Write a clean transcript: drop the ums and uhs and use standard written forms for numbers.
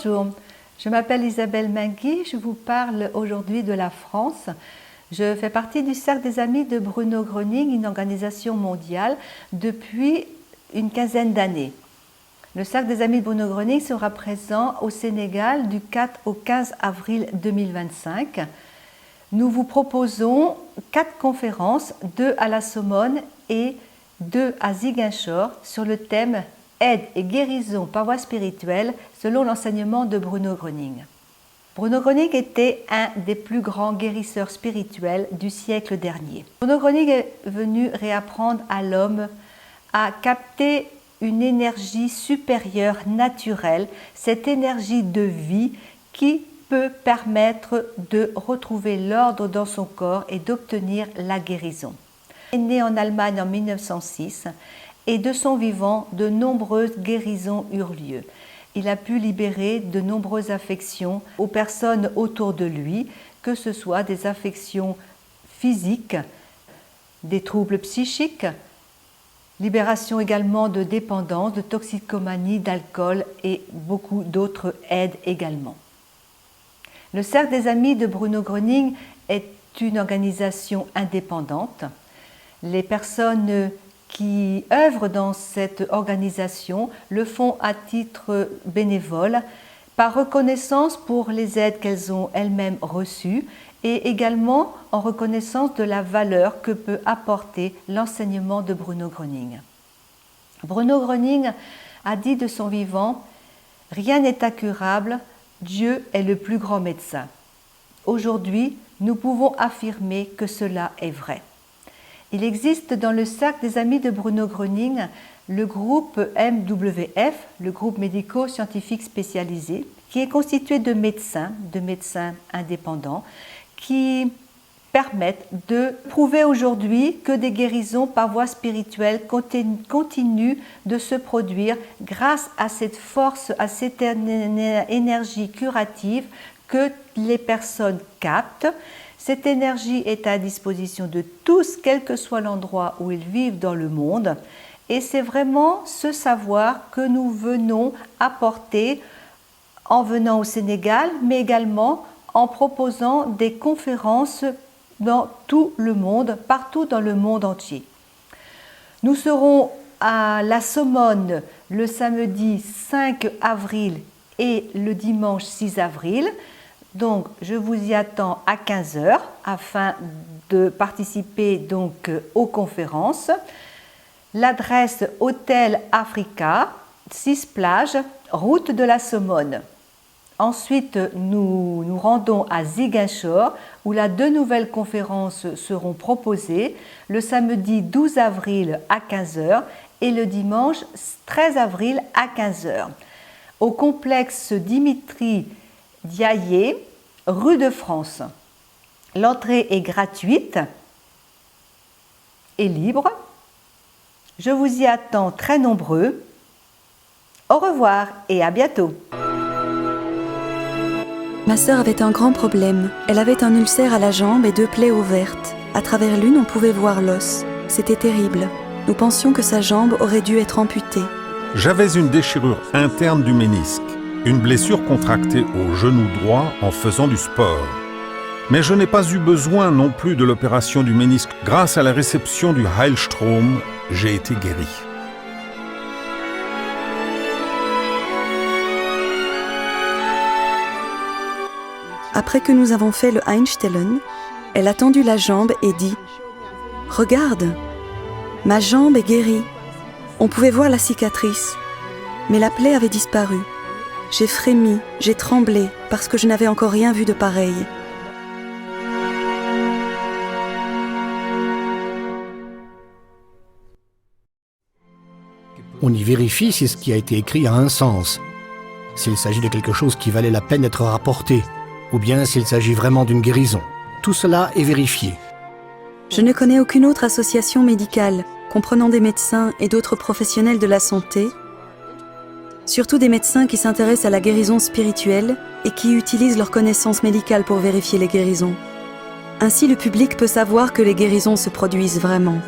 Bonjour, je m'appelle Isabelle Mingui, je vous parle aujourd'hui de la France. Je fais partie du Cercle des Amis de Bruno Gröning, une organisation mondiale, depuis une quinzaine d'années. Le Cercle des Amis de Bruno Gröning sera présent au Sénégal du 4 au 15 avril 2025. Nous vous proposons 4 conférences, 2 à la Sorbonne et 2 à Ziguinchor, sur le thème « Aide et guérison par voie spirituelle » selon l'enseignement de Bruno Gröning. Bruno Gröning était un des plus grands guérisseurs spirituels du siècle dernier. Bruno Gröning est venu réapprendre à l'homme à capter une énergie supérieure naturelle, cette énergie de vie qui peut permettre de retrouver l'ordre dans son corps et d'obtenir la guérison. Il est né en Allemagne en 1906 et de son vivant, de nombreuses guérisons eurent lieu. Il a pu libérer de nombreuses affections aux personnes autour de lui, que ce soit des affections physiques, des troubles psychiques, libération également de dépendance, de toxicomanie, d'alcool et beaucoup d'autres aides également. Le Cercle des Amis de Bruno Gröning est une organisation indépendante. Les personnes qui œuvrent dans cette organisation le font à titre bénévole, par reconnaissance pour les aides qu'elles ont elles-mêmes reçues et également en reconnaissance de la valeur que peut apporter l'enseignement de Bruno Gröning. Bruno Gröning a dit de son vivant « Rien n'est incurable, Dieu est le plus grand médecin ». Aujourd'hui, nous pouvons affirmer que cela est vrai. Il existe dans le Cercle des Amis de Bruno Gröning le groupe MWF, le groupe médico-scientifique spécialisé, qui est constitué de médecins indépendants, qui permettent de prouver aujourd'hui que des guérisons par voie spirituelle continuent de se produire grâce à cette force, à cette énergie curative que les personnes captent. Cette énergie est à disposition de tous, quel que soit l'endroit où ils vivent dans le monde. Et c'est vraiment ce savoir que nous venons apporter en venant au Sénégal, mais également en proposant des conférences dans tout le monde, partout dans le monde entier. Nous serons à la Sorbonne le samedi 5 avril et le dimanche 6 avril. Donc, je vous y attends à 15 h afin de participer donc aux conférences. L'adresse Hôtel Africa, 6 plages, route de la Sorbonne. Ensuite, nous nous rendons à Ziguinchor où là 2 nouvelles conférences seront proposées, le samedi 12 avril à 15 h et le dimanche 13 avril à 15 h. Au complexe Dimitri Diaye, rue de France. L'entrée est gratuite et libre. Je vous y attends très nombreux. Au revoir et à bientôt. Ma sœur avait un grand problème. Elle avait un ulcère à la jambe et 2 plaies ouvertes. À travers l'une, on pouvait voir l'os. C'était terrible. Nous pensions que sa jambe aurait dû être amputée. J'avais une déchirure interne du ménisque, une blessure contractée au genou droit en faisant du sport. Mais je n'ai pas eu besoin non plus de l'opération du ménisque. Grâce à la réception du Heilstrom, j'ai été guéri. Après que nous avons fait le Einstellen, elle a tendu la jambe et dit « Regarde, ma jambe est guérie. » On pouvait voir la cicatrice, mais la plaie avait disparu. J'ai frémi, j'ai tremblé, parce que je n'avais encore rien vu de pareil. On y vérifie si ce qui a été écrit a un sens, s'il s'agit de quelque chose qui valait la peine d'être rapporté, ou bien s'il s'agit vraiment d'une guérison. Tout cela est vérifié. Je ne connais aucune autre association médicale, comprenant des médecins et d'autres professionnels de la santé, surtout des médecins qui s'intéressent à la guérison spirituelle et qui utilisent leurs connaissances médicales pour vérifier les guérisons. Ainsi, le public peut savoir que les guérisons se produisent vraiment.